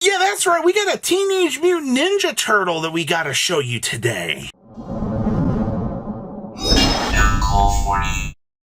Yeah, that's right. We got a Teenage Mutant Ninja Turtle that we gotta show you today.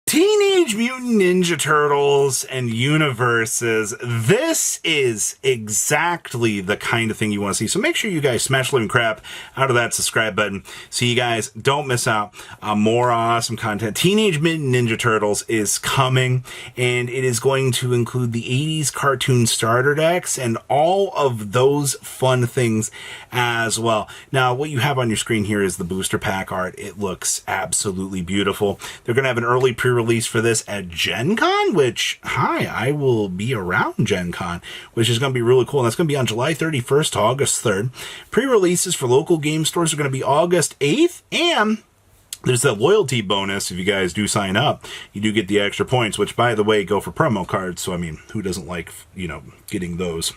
Teenage Mutant Ninja Turtles and Universus. This is exactly the kind of thing you want to see. So make sure you guys smash the living crap out of that subscribe button so you guys don't miss out on more awesome content. Teenage Mutant Ninja Turtles is coming, and it is going to include the 80s cartoon starter decks and all of those fun things as well. Now, what you have on your screen here is the booster pack art. It looks absolutely beautiful. They're going to have an early pre-release for this at Gen Con, which, I will be around Gen Con, which is going to be really cool. And that's going to be on July 31st to August 3rd. Pre-releases for local game stores are going to be August 8th, and there's that loyalty bonus. If you guys do sign up, you do get the extra points, which, by the way, go for promo cards. So, I mean, who doesn't like, getting those?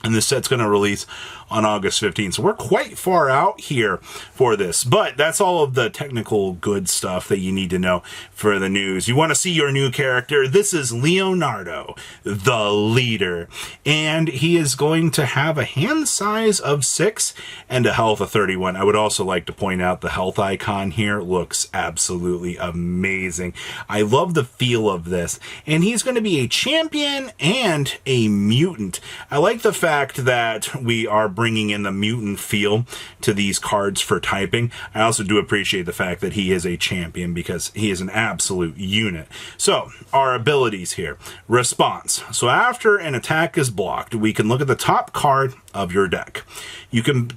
And this set's going to release on August 15th. So we're quite far out here for this. But that's all of the technical good stuff that you need to know for the news. You want to see your new character? This is Leonardo, the leader. And he is going to have a hand size of 6 and a health of 31. I would also like to point out the health icon here looks absolutely amazing. I love the feel of this. And he's going to be a champion and a mutant. I like the fact that we are bringing in the mutant feel to these cards for typing. I also do appreciate the fact that he is a champion because he is an absolute unit. So, our abilities here. Response. So after an attack is blocked, we can look at the top card of your deck. You can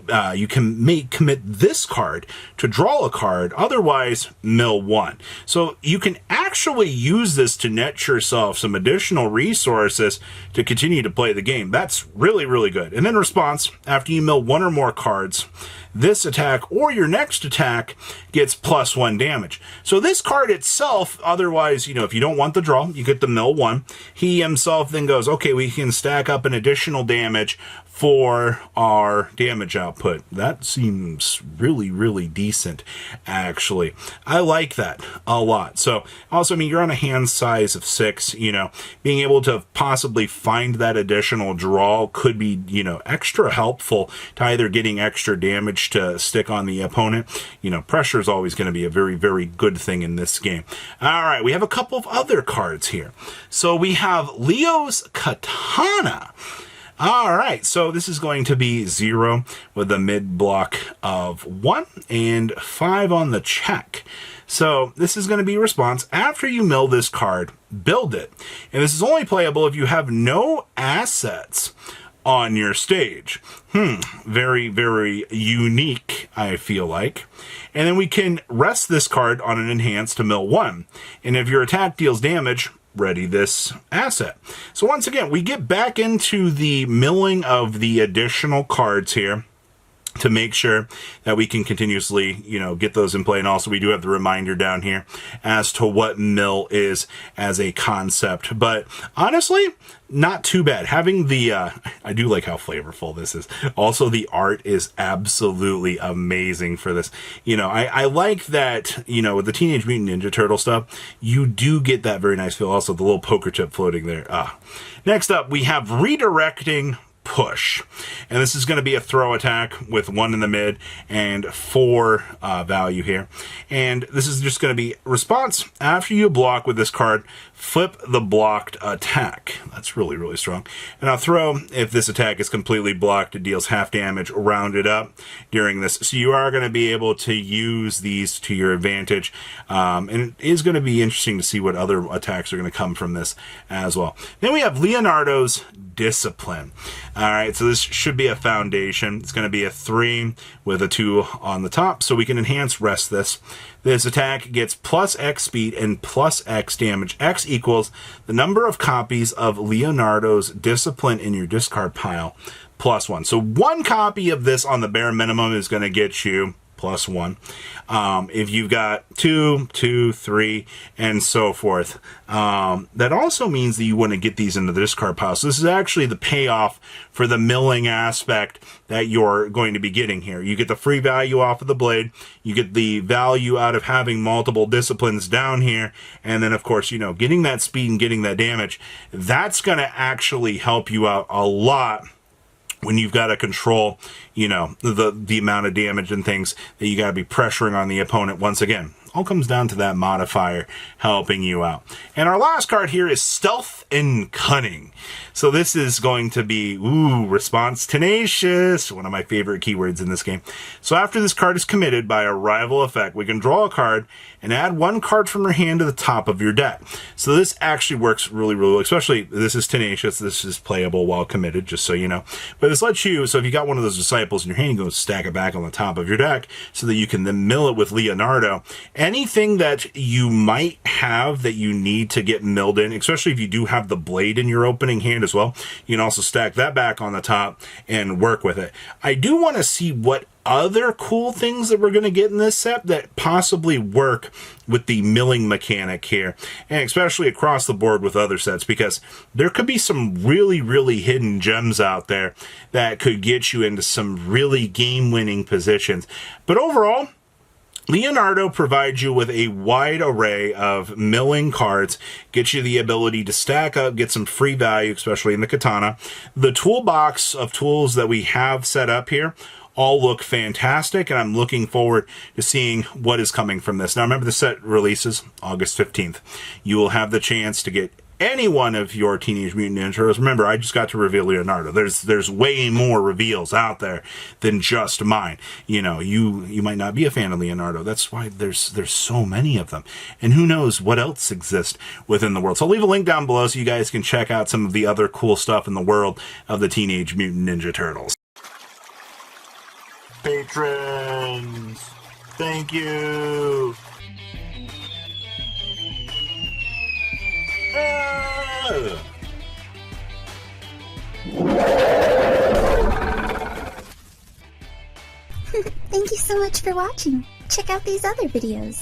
commit this card to draw a card, otherwise mill 1. So you can actually use this to net yourself some additional resources to continue to play the game. That's really, really good. And then response, after you mill 1 or more cards, this attack or your next attack gets +1 damage. So this card itself, otherwise, if you don't want the draw, you get the mill 1. He himself then goes, okay, we can stack up an additional damage for our damage output. That seems really, really decent, actually. I like that a lot. So, also, you're on a hand size of 6, being able to possibly find that additional draw could be, extra helpful to either getting extra damage to stick on the opponent. Pressure is always going to be a very, very good thing in this game. All right, we have a couple of other cards here. So we have Leo's Katana. All right, so this is going to be 0 with a mid block of 1 and 5 on the check. So this is going to be response. After you mill this card, build it. And this is only playable if you have no assets on your stage. Very, very unique, I feel like. And then we can rest this card on an enhance to mill 1. And if your attack deals damage, ready this asset. So once again, we get back into the milling of the additional cards here to make sure that we can continuously, get those in play. And also we do have the reminder down here as to what mill is as a concept. But honestly, not too bad. Having the, I do like how flavorful this is. Also, the art is absolutely amazing for this. I like that, with the Teenage Mutant Ninja Turtle stuff, you do get that very nice feel. Also, the little poker chip floating there. Next up, we have redirecting push, and this is going to be a throw attack with 1 in the mid and 4 value here, and this is just going to be response. After you block with this card, flip the blocked attack. That's really, really strong. And I'll throw, if this attack is completely blocked, it deals half damage, rounded up during this. So you are going to be able to use these to your advantage, and it is going to be interesting to see what other attacks are going to come from this as well. Then we have Leonardo's Discipline. All right, so this should be a foundation. It's going to be a 3 with a 2 on the top, so we can enhance rest this. This attack gets +X speed and +X damage. X equals the number of copies of Leonardo's Discipline in your discard pile +1. So 1 copy of this on the bare minimum is going to get you +1. If you've got 2, 2, 3, and so forth, that also means that you want to get these into the discard pile. So this is actually the payoff for the milling aspect that you're going to be getting here. You get the free value off of the blade, you get the value out of having multiple disciplines down here, and then of course, getting that speed and getting that damage. That's going to actually help you out a lot when you've got to control, you know, the amount of damage and things that you got to be pressuring on the opponent. Once again, all comes down to that modifier helping you out. And our last card here is Stealth and Cunning. So this is going to be, response tenacious, one of my favorite keywords in this game. So after this card is committed by a rival effect, we can draw a card and add one card from your hand to the top of your deck. So this actually works really, really well, especially this is tenacious. This is playable while committed, just so you know. But this lets you, so if you got one of those disciples in your hand, you go stack it back on the top of your deck so that you can then mill it with Leonardo. Anything that you might have that you need to get milled in, especially if you do have the blade in your opening hand as well, you can also stack that back on the top and work with it. I do want to see what other cool things that we're going to get in this set that possibly work with the milling mechanic here, and especially across the board with other sets, because there could be some really, really hidden gems out there that could get you into some really game-winning positions. But overall, Leonardo provides you with a wide array of milling cards, gets you the ability to stack up, get some free value, especially in the Katana. The toolbox of tools that we have set up here all look fantastic, and I'm looking forward to seeing what is coming from this. Now, remember, the set releases August 15th. You will have the chance to get any one of your Teenage Mutant Ninja Turtles. Remember, I just got to reveal Leonardo. There's way more reveals out there than just mine. You know, you might not be a fan of Leonardo. That's why there's so many of them. And who knows what else exists within the world. So I'll leave a link down below so you guys can check out some of the other cool stuff in the world of the Teenage Mutant Ninja Turtles. Patrons, thank you. Thank you so much for watching. Check out these other videos.